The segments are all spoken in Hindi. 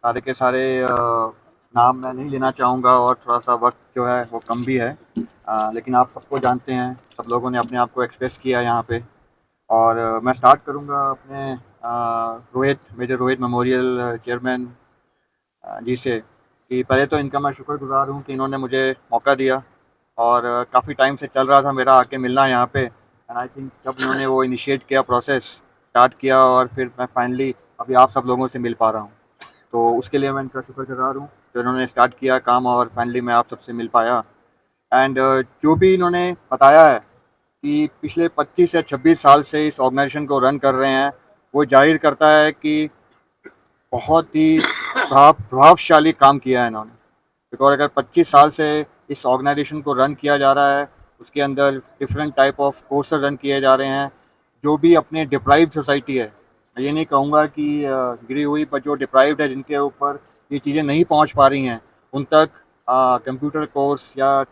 सारे के सारे नाम मैं नहीं लेना चाहूँगा और थोड़ा-सा वक़्त जो है वो कम भी है। लेकिन आप सबको जानते हैं, सब लोगों ने अपने आप को एक्सप्रेस किया यहाँ पे और मैं स्टार्ट करूँगा अपने मेजर रोहित मेमोरियल चेयरमैन जी से कि पहले तो इनका मैं शुक्रगुज़ार हूँ कि इन्होंने मुझे मौका दिया और काफ़ी टाइम से चल रहा था मेरा आके मिलना यहाँ पे एंड आई थिंक जब इन्होंने वो इनिशिएट किया प्रोसेस स्टार्ट किया और फिर मैं फाइनली अभी आप सब लोगों से मिल पा रहा हूँ। तो उसके लिए मैं इनका शुक्रगुज़ार हूँ, जो इन्होंने स्टार्ट किया काम और फाइनली मैं आप सबसे मिल पाया एंड जो भी इन्होंने बताया है कि पिछले 25 या 26 साल से इस ऑर्गेनाइजेशन को रन कर रहे हैं, वो ज़ाहिर करता है कि बहुत ही प्रभावशाली काम किया है इन्होंने। बिकॉज़ अगर 25 साल से इस ऑर्गेनाइजेशन को रन किया जा रहा है, उसके अंदर different type of courses run किए जा रहे हैं, जो भी अपने डिप्राइव्ड सोसाइटी है, मैं ये नहीं कहूँगा कि गिरी हुई, पर जो डिप्राइव्ड है, जिनके ऊपर ये चीज़ें नहीं पहुँच पा रही हैं, उन तक कंप्यूटर कोर्स या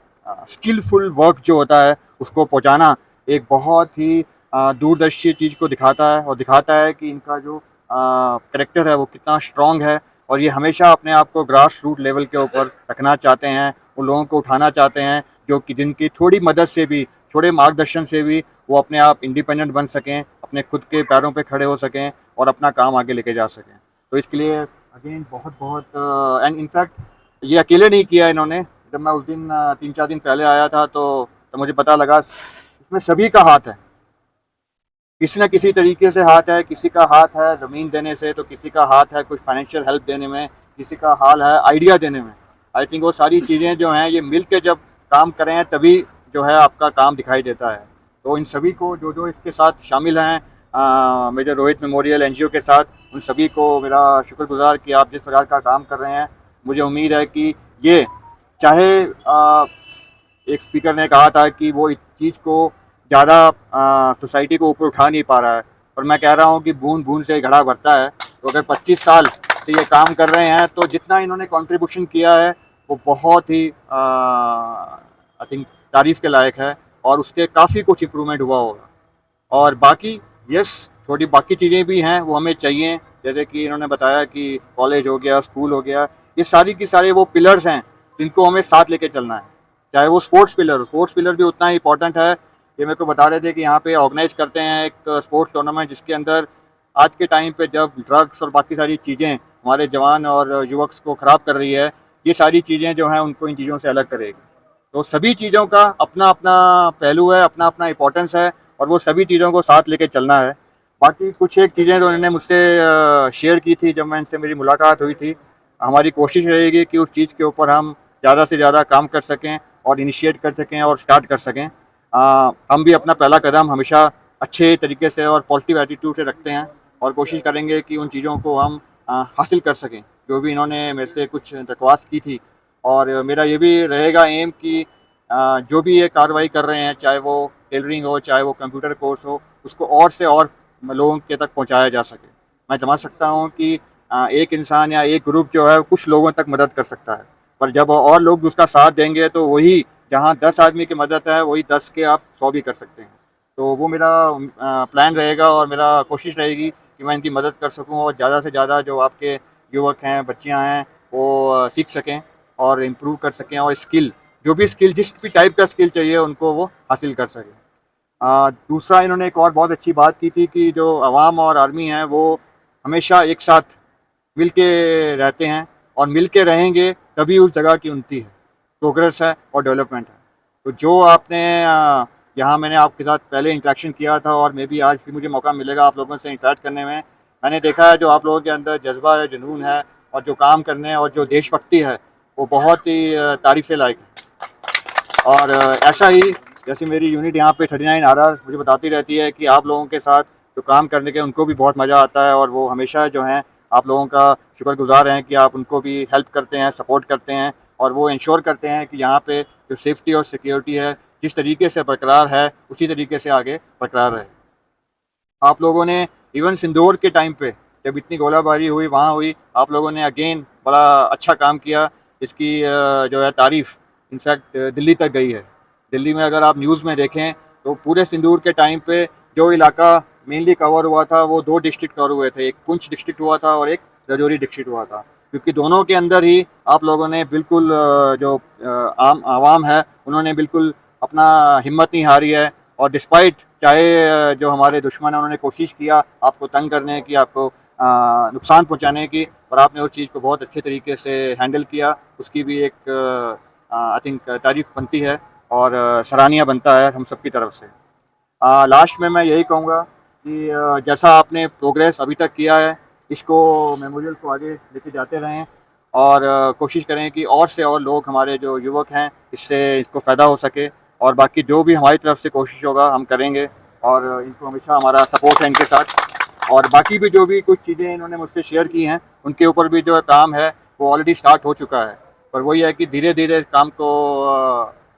स्किलफुल वर्क जो होता है, उसको पहुँचाना एक बहुत ही दूरदर्शी चीज़ को दिखाता है और दिखाता है कि इनका जो करैक्टर है, वो कितना स्ट्रॉन्ग है और ये हमेशा अपने आप को ग्रास रूट लेवल के ऊपर रखना चाहते हैं, उन लोगों को उठाना चाहते हैं, जो कि जिनकी थोड़ी मदद से भी, थोड़े मार्गदर्शन से भी वो अपने आप इंडिपेंडेंट बन सकें, अपने खुद के पैरों पे खड़े हो सकें और अपना काम आगे लेके जा सकें। तो इसके लिए अगेन बहुत-बहुत एंड इनफैक्ट ये अकेले नहीं किया इन्होंने। जब मैं उस दिन 3-4 दिन पहले आया था तो मुझे पता लगा इसमें सभी का हाथ है। किसी न किसी तरीके से हाथ है, किसी का हाथ है ज़मीन देने से, तो किसी का हाथ है कुछ फाइनेंशियल हेल्प देने में, किसी का हाल है आइडिया देने में। आई थिंक वो सारी चीज़ें जो हैं ये मिल के जब काम करें हैं तभी जो है आपका काम दिखाई देता है। तो इन सभी को जो इसके साथ शामिल हैं मेजर रोहित मेमोरियल एनजीओ के साथ, उन सभी को मेरा शुक्रगुज़ार कि आप जिस प्रकार का काम कर रहे हैं, मुझे उम्मीद है कि ये चाहे एक स्पीकर ने कहा था कि वो इस चीज़ को ज़्यादा सोसाइटी को ऊपर उठा नहीं पा रहा है, और मैं कह रहा हूँ कि बूंद बूंद से घड़ा भरता है। तो अगर 25 साल से ये काम कर रहे हैं तो जितना इन्होंने कंट्रीब्यूशन किया है वो बहुत ही आई थिंक तारीफ़ के लायक है और उसके काफ़ी कुछ इम्प्रूवमेंट हुआ होगा। और बाकी यस, थोड़ी बाकी चीज़ें भी हैं वो हमें चाहिए, जैसे कि इन्होंने बताया कि कॉलेज हो गया, स्कूल हो गया, ये सारी की सारे वो पिलर्स हैं जिनको हमें साथ लेके चलना है। चाहे वो स्पोर्ट्स पिलर भी उतना ही इंपॉर्टेंट है। ये मेरे को बता रहे थे कि यहाँ पे ऑर्गेनाइज करते हैं एक स्पोर्ट्स टूर्नामेंट, जिसके अंदर आज के टाइम पे जब ड्रग्स और बाकी सारी चीज़ें हमारे जवान और युवक को ख़राब कर रही है, ये सारी चीज़ें जो हैं उनको इन चीज़ों से अलग करेगी। तो सभी चीज़ों का अपना अपना पहलू है, अपना अपना इम्पोर्टेंस है और वो सभी चीज़ों को साथ लेके चलना है। बाकी कुछ एक चीज़ें जो उन्होंने मुझसे शेयर की थी जब मैं इनसे मेरी मुलाकात हुई थी, हमारी कोशिश रहेगी कि उस चीज़ के ऊपर हम ज़्यादा से ज़्यादा काम कर सकें और इनिशिएट कर सकें और स्टार्ट कर सकें। हम भी अपना पहला कदम हमेशा अच्छे तरीके से और पॉजिटिव एटीट्यूड से रखते हैं और कोशिश करेंगे कि उन चीज़ों को हम हासिल कर सकें, जो भी इन्होंने मेरे से कुछ दरख्वास्त की थी। और मेरा ये भी रहेगा एम कि जो भी ये कार्रवाई कर रहे हैं, चाहे वो टेलरिंग हो, चाहे वो कंप्यूटर कोर्स हो, उसको और से और लोगों के तक पहुंचाया जा सके। मैं समझ सकता हूं कि एक इंसान या एक ग्रुप जो है कुछ लोगों तक मदद कर सकता है, पर जब और लोग उसका साथ देंगे तो वही, जहां 10 आदमी की मदद है, वही 10 के आप 100 भी कर सकते हैं। तो वो मेरा प्लान रहेगा और मेरा कोशिश रहेगी कि मैं इनकी मदद कर सकूं और ज़्यादा से ज़्यादा जो आपके युवक हैं, बच्चियां हैं, वो सीख सकें और इम्प्रूव कर सकें और स्किल, जो भी स्किल, जिस भी टाइप का स्किल चाहिए उनको वो हासिल कर सकें। दूसरा इन्होंने एक और बहुत अच्छी बात की थी कि जो अवाम और आर्मी हैं वो हमेशा एक साथ मिल के रहते हैं और मिल के रहेंगे तभी उस जगह की उन्नति है, प्रोग्रेस है और डेवलपमेंट है। तो जो आपने यहाँ मैंने आपके साथ पहले इंटरेक्शन किया था और मे बी आज भी मुझे मौका मिलेगा आप लोगों से इंटरेक्ट करने में, मैंने देखा है जो आप लोगों के अंदर जज्बा है, जुनून है और जो काम करने और जो देशभक्ति है, वो बहुत ही तारीफ़ लायक है। और ऐसा ही जैसे मेरी यूनिट यहाँ पे 39 RR मुझे बताती रहती है कि आप लोगों के साथ जो काम करने के उनको भी बहुत मज़ा आता है और वो हमेशा जो हैं आप लोगों का शुक्रगुज़ार हैं कि आप उनको भी हेल्प करते हैं, सपोर्ट करते हैं और वो इंश्योर करते हैं कि यहाँ पे जो सेफ्टी और सिक्योरिटी है, जिस तरीके से बरकरार है, उसी तरीके से आगे बरकरार रहे। आप लोगों ने इवन सिंदूर के टाइम पे जब इतनी गोलाबारी हुई, वहाँ हुई, आप लोगों ने अगेन बड़ा अच्छा काम किया। इसकी जो है तारीफ़ इनफैक्ट दिल्ली तक गई है। दिल्ली में अगर आप न्यूज़ में देखें तो पूरे सिंदूर के टाइम पे जो इलाका मेनली कवर हुआ था वो 2 डिस्ट्रिक्ट कवर हुए थे, एक पुंछ डिस्ट्रिक्ट हुआ था और एक राजौरी डिस्ट्रिक्ट हुआ था। क्योंकि दोनों के अंदर ही आप लोगों ने बिल्कुल जो आम आवाम है उन्होंने बिल्कुल अपना हिम्मत नहीं हारी है। और डिस्पाइट चाहे जो हमारे दुश्मन हैं उन्होंने कोशिश किया आपको तंग करने की, आपको नुकसान पहुंचाने की, पर आपने उस चीज़ को बहुत अच्छे तरीके से हैंडल किया। उसकी भी एक आई थिंक तारीफ़ बनती है और सराहनीय बनता है हम सबकी तरफ से। लास्ट में मैं यही कहूँगा कि जैसा आपने प्रोग्रेस अभी तक किया है इसको मेमोरियल को आगे लेके जाते रहें और कोशिश करें कि और से और लोग हमारे जो युवक हैं इससे इसको फ़ायदा हो सके। और बाकी जो भी हमारी तरफ से कोशिश होगा हम करेंगे और इनको हमेशा हमारा सपोर्ट है इनके साथ। और बाकी भी जो भी कुछ चीज़ें इन्होंने मुझसे शेयर की हैं उनके ऊपर भी जो काम है वो ऑलरेडी स्टार्ट हो चुका है, पर वही है कि धीरे धीरे काम को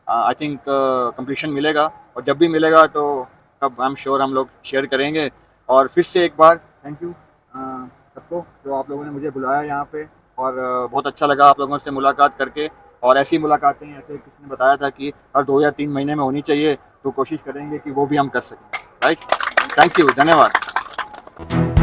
आई थिंक कंप्लीशन मिलेगा। और जब भी मिलेगा तो तब आई एम श्योर हम लोग शेयर करेंगे। और फिर से एक बार थैंक यू सबको जो आप लोगों ने मुझे बुलाया यहाँ पे। और बहुत अच्छा लगा आप लोगों से मुलाकात करके। और ऐसी मुलाकातें ऐसे किसी ने बताया था कि हर 2 या 3 महीने में होनी चाहिए, तो कोशिश करेंगे कि वो भी हम कर सकें। राइट, थैंक यू, धन्यवाद।